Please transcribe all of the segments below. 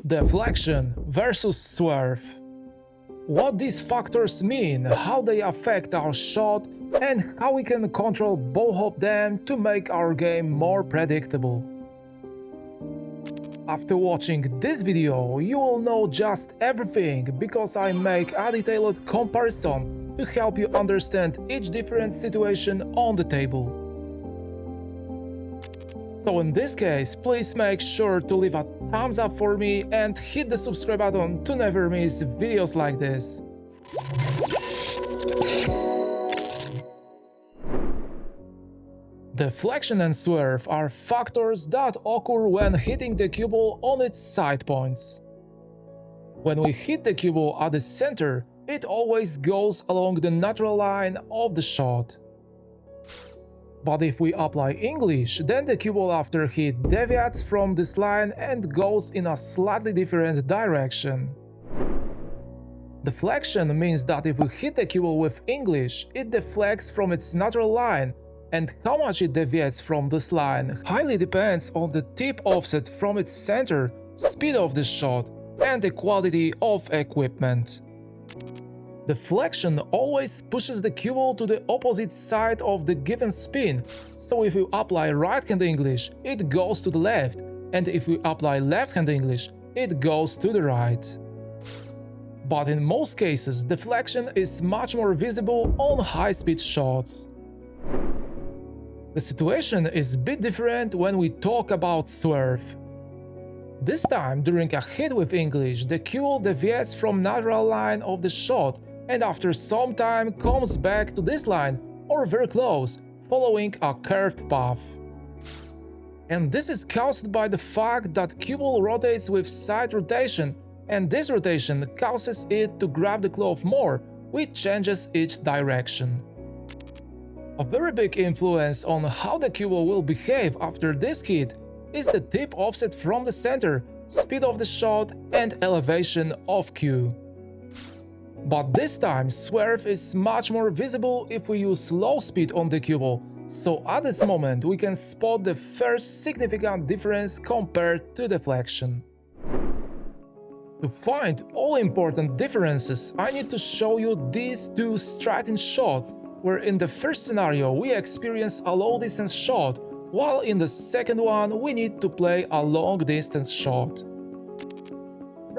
Deflection versus swerve. What these factors mean, how they affect our shot, and how we can control both of them to make our game more predictable. After watching this video, you will know just everything because I make a detailed comparison to help you understand each different situation on the table. So in this case, please make sure to leave a thumbs up for me and hit the subscribe button to never miss videos like this. Deflection and swerve are factors that occur when hitting the cue ball on its side points. When we hit the cue ball at the center, it always goes along the natural line of the shot. But if we apply English, then the cue ball after hit deviates from this line and goes in a slightly different direction. Deflection means that if we hit the cue ball with English, it deflects from its natural line, and how much it deviates from this line highly depends on the tip offset from its center, speed of the shot, and the quality of equipment. Deflection always pushes the cue ball to the opposite side of the given spin, so if we apply right-hand English, it goes to the left, and if we apply left-hand English, it goes to the right. But in most cases, deflection is much more visible on high-speed shots. The situation is a bit different when we talk about swerve. This time, during a hit with English, the cue ball deviates from natural line of the shot and after some time comes back to this line or very close, following a curved path. And this is caused by the fact that cue ball rotates with side rotation, and this rotation causes it to grab the glove more, which changes its direction. A very big influence on how the cue ball will behave after this hit is the tip offset from the center, speed of the shot, and elevation of cue. But this time, swerve is much more visible if we use low speed on the cue ball, so at this moment we can spot the first significant difference compared to deflection. To find all important differences, I need to show you these two straight-in shots, where in the first scenario we experience a low-distance shot, while in the second one we need to play a long-distance shot.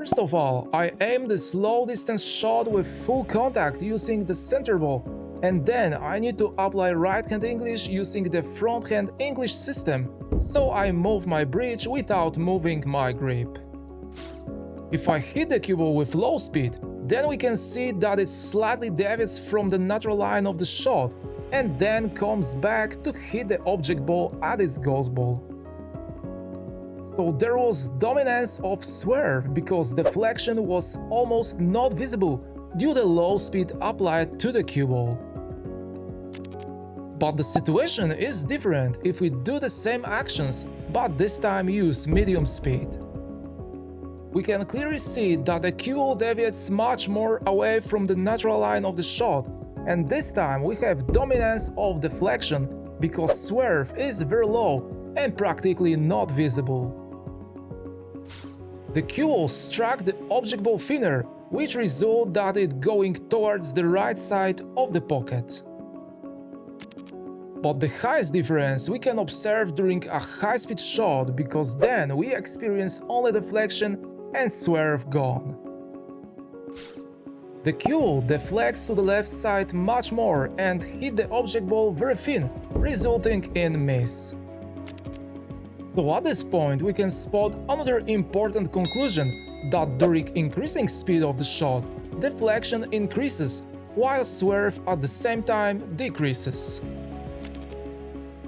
First of all, I aim this low-distance shot with full contact using the center ball, and then I need to apply right-hand English using the front-hand English system, so I move my bridge without moving my grip. If I hit the cue ball with low speed, then we can see that it slightly deviates from the natural line of the shot and then comes back to hit the object ball at its ghost ball. So there was dominance of swerve because deflection was almost not visible due to low speed applied to the cue ball. But the situation is different if we do the same actions, but this time use medium speed. We can clearly see that the cue ball deviates much more away from the natural line of the shot, and this time we have dominance of deflection because swerve is very low and practically not visible. The cue ball struck the object ball thinner, which resulted that it going towards the right side of the pocket. But the highest difference we can observe during a high-speed shot, because then we experience only deflection and swerve gone. The cue ball deflects to the left side much more and hit the object ball very thin, resulting in miss. So at this point we can spot another important conclusion, that during increasing speed of the shot, deflection increases, while swerve at the same time decreases.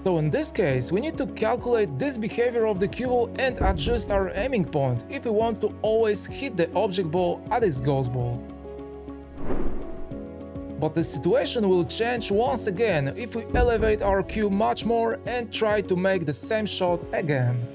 So in this case, we need to calculate this behavior of the cue ball and adjust our aiming point if we want to always hit the object ball at its ghost ball. But the situation will change once again if we elevate our cue much more and try to make the same shot again.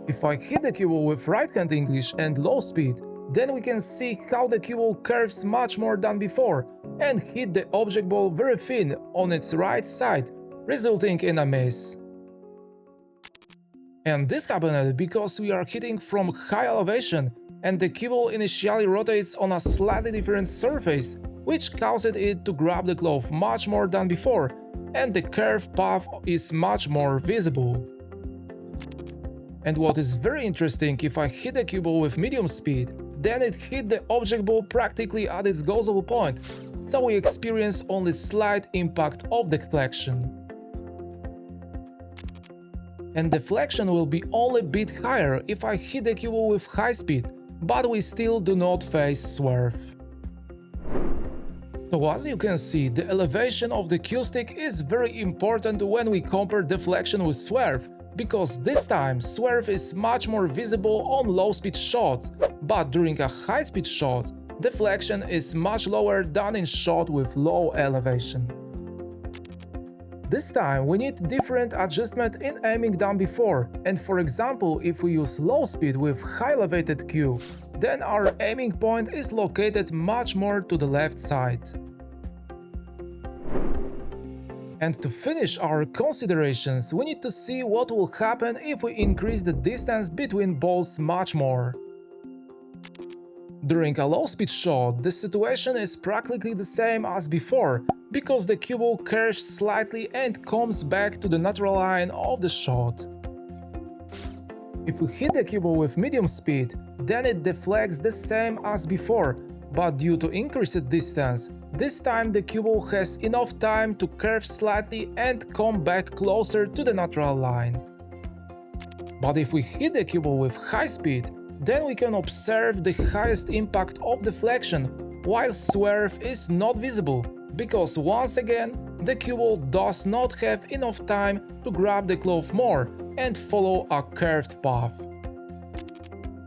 If I hit the cue ball with right-hand English and low speed, then we can see how the cue ball curves much more than before and hit the object ball very thin on its right side, resulting in a miss. And this happened because we are hitting from high elevation and the cue initially rotates on a slightly different surface, which caused it to grab the glove much more than before, and the curved path is much more visible. And what is very interesting, if I hit the cue ball with medium speed, then it hit the object ball practically at its goal point, so we experience only slight impact of deflection. And deflection will be only a bit higher if I hit the cue ball with high speed, but we still do not face swerve. So as you can see, the elevation of the cue stick is very important when we compare deflection with swerve, because this time swerve is much more visible on low-speed shots, but during a high-speed shot, deflection is much lower than in shot with low elevation. This time we need different adjustment in aiming than before, and for example, if we use low speed with high elevated cue, then our aiming point is located much more to the left side. And to finish our considerations, we need to see what will happen if we increase the distance between balls much more. During a low-speed shot, the situation is practically the same as before, because the cue ball curves slightly and comes back to the natural line of the shot. If we hit the cue ball with medium speed, then it deflects the same as before, but due to increased distance, this time the cue ball has enough time to curve slightly and come back closer to the natural line. But if we hit the cue ball with high speed, then we can observe the highest impact of deflection, while swerve is not visible, because once again, the cue ball does not have enough time to grab the glove more and follow a curved path.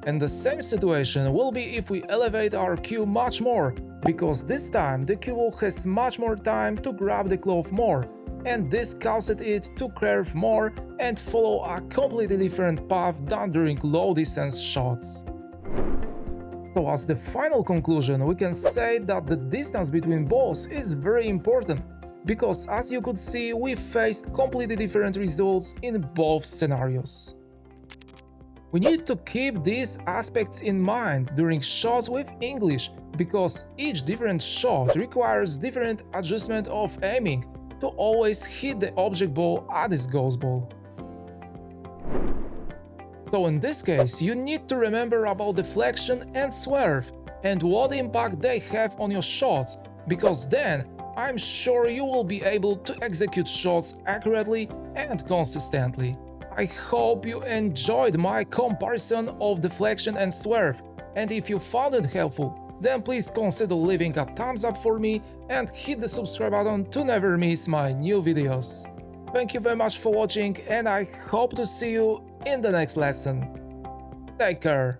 And the same situation will be if we elevate our cue much more, because this time the cue ball has much more time to grab the glove more, and this caused it to curve more and follow a completely different path than during low distance shots. So as the final conclusion, we can say that the distance between balls is very important, because as you could see, we faced completely different results in both scenarios. We need to keep these aspects in mind during shots with English, because each different shot requires different adjustment of aiming to always hit the object ball at its goal ball. So in this case, you need to remember about deflection and swerve and what impact they have on your shots, because then I'm sure you will be able to execute shots accurately and consistently. I hope you enjoyed my comparison of deflection and swerve, and if you found it helpful, then please consider leaving a thumbs up for me and hit the subscribe button to never miss my new videos. Thank you very much for watching, and I hope to see you in the next lesson. Take care.